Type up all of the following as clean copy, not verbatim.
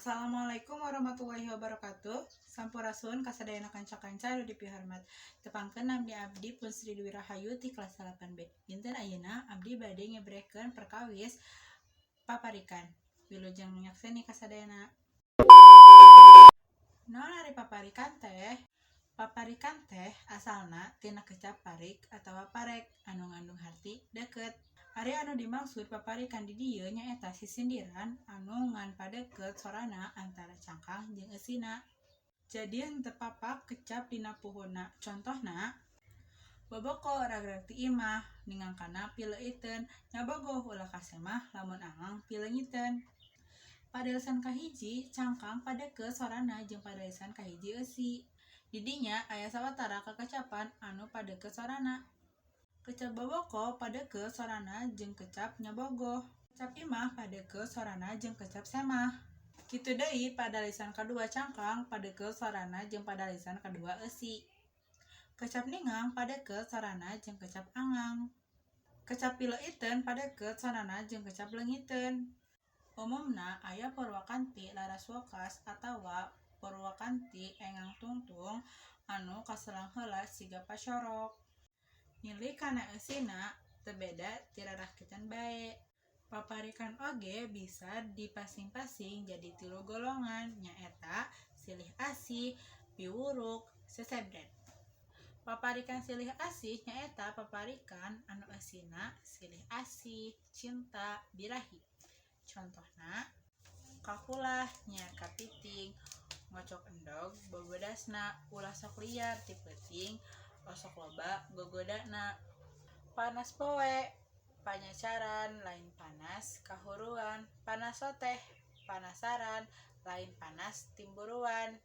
Assalamualaikum warahmatullahi wabarakatuh. Sampurasun kasadayana kanca-kanca anu dipihormat. Tepangkeun abdi pun Sri Dwi Rahayu ti kelas 8B. Dinten ayeuna abdi bade ngebrekeun perkawis paparikan. Wilujeng nyakseni kasadayana. Naon ari paparikan teh? Paparikan teh asalna tina kecap parik atawa parek anu ngandung harti deukeut. Ari anu dimaksud paparikan di dieu nyaeta sisindiran anu ngan padeukeut sorana antara cangkang jeung eusina. Jadi henteu papak kecap dina puhunna. Contohna boboko ragrag ti imah ningangkana pileuyiteun, nyabogoh ulah kasemah lamun angang pileungiteun. Padalesan kahiji cangkang padeukeut sorana jeung padalesan kahiji eusi. Di dinya aya sawatara kakecapan anu padeukeut sorana. Kecap boboko padeukeut sorana jeung kecap nyabogoh. Kecap imah padeukeut sorana jeung kecap semah. Kitu deui padalesan kadua cangkang padeukeut sorana jeung padalesan kadua eusi. Kecap ningang padeukeut sorana jeung kecap angang. Kecap pileuyiteun padeukeut sorana jeung kecap leungiteun. Umumna aya purwakanti laras wokas atawa purwakanti engang tungtung anu kaselang heula siga pacorok. Nyili kana eusina teu beda ti rarakitten bae. Paparikan oge bisa dipasing-pasing jadi 3 golongan nyaeta silih asih, piwuruk, sesebret. Paparikan silih asih nyaeta paparikan anu eusina silih asih, cinta, birahi. Contohna kakulah nya kapiting, ngocok endog babodasna, ulah sok liar ti peuting, osok loba gogodana. Panas poe, panyacaran lain panas kahuruan, panas soteh, panasaran lain panas timburuan,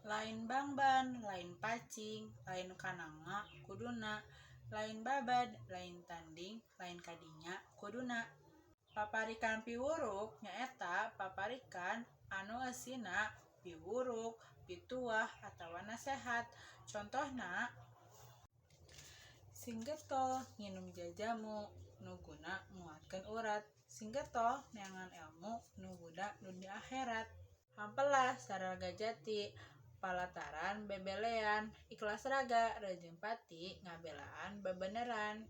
lain bangban lain pacing, lain kananga kuduna, lain babad lain tanding, lain kadinya kuduna. Paparikan piwuruk nyaeta paparikan anu eusina piwuruk, pituah atawa nasehat. Contohna singgetol nginum jajamu nu guna nguatkeun urat, singgetol neangan elmu nu guna nu di akhirat. Hampelah saraga jati, palataran bebelean, ikhlas raga rejeung pati ngabelaan bebeneran.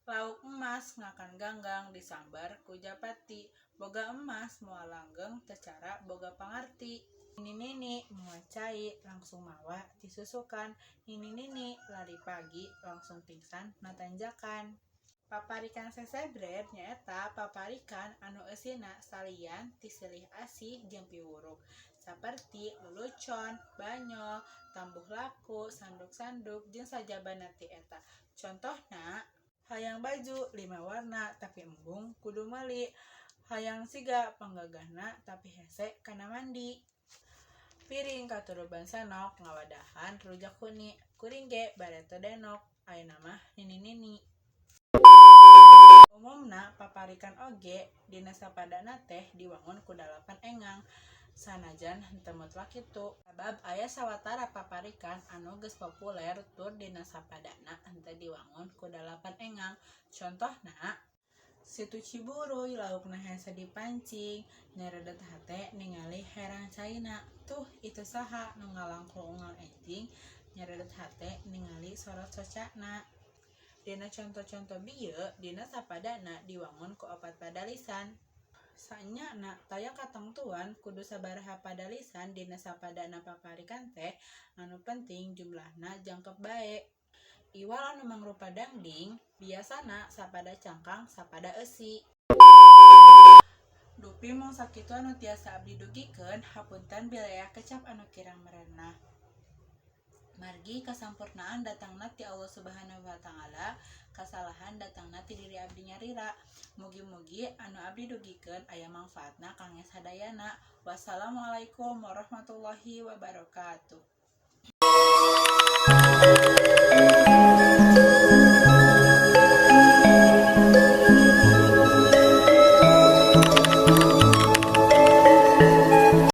Lauk emas ngakan ganggang disambar ku japati, boga emas moal langgeng teu cara boga pangarti. Nini-nini moal cai langsung mawa disusukan, nini-nini lari pagi langsung pingsan na tanjakan. Paparikan sesebret nyaeta paparikan anu eusina salian ti silih asih jeung piwuruk, saperti lelucon, banyol, tambuh laku, sanduk-sanduk jeung sajabana ti eta. Contohna hayang baju 5 warna tapi embung kudu meuli, hayang siga panggagahna tapi hese kana mandi. Piring katuruban senok ngawadahan rujak huni, kuring ge bare teu denok, ayeuna mah nini-nini. Umumna paparikan oge dina sapadana teh diwangun ku 8 engang. Sanajan henteu mutlak kitu, sabab aya sawatara paparikan anu geus populer tur dina sapadana henteu diwangun ku 8 engang. Contohna Situ Ciburuy laukna hese dipancing, nyaredet hate ningali herang caina. Tuh itu saha nu ngalangkul unggal enjing, nyaredet hate ningali sorot socana. Dina conto-conto bieu dina sapadana diwangun ku 4 padalisan. Saenyana taya katengtuan kudu sabaraha padalisan dina sapadana paparikan teh, anu penting jumlahna jangkep bae. Iwal anu mangrupa dangding biasana sapada cangkang sapada eusi. Dupi mung sakitu anu tiasa abdi dugikeun, hapunten bila aya kecap anu kirang merenah. Margi kasampurnaan datangna ti Allah Subhanahu wa taala, kasalahan datangna ti diri abdi nyarira. Mugi-mugi anu abdi dugikeun aya mangfaatna kangge sadayana. Wassalamualaikum warahmatullahi wabarakatuh.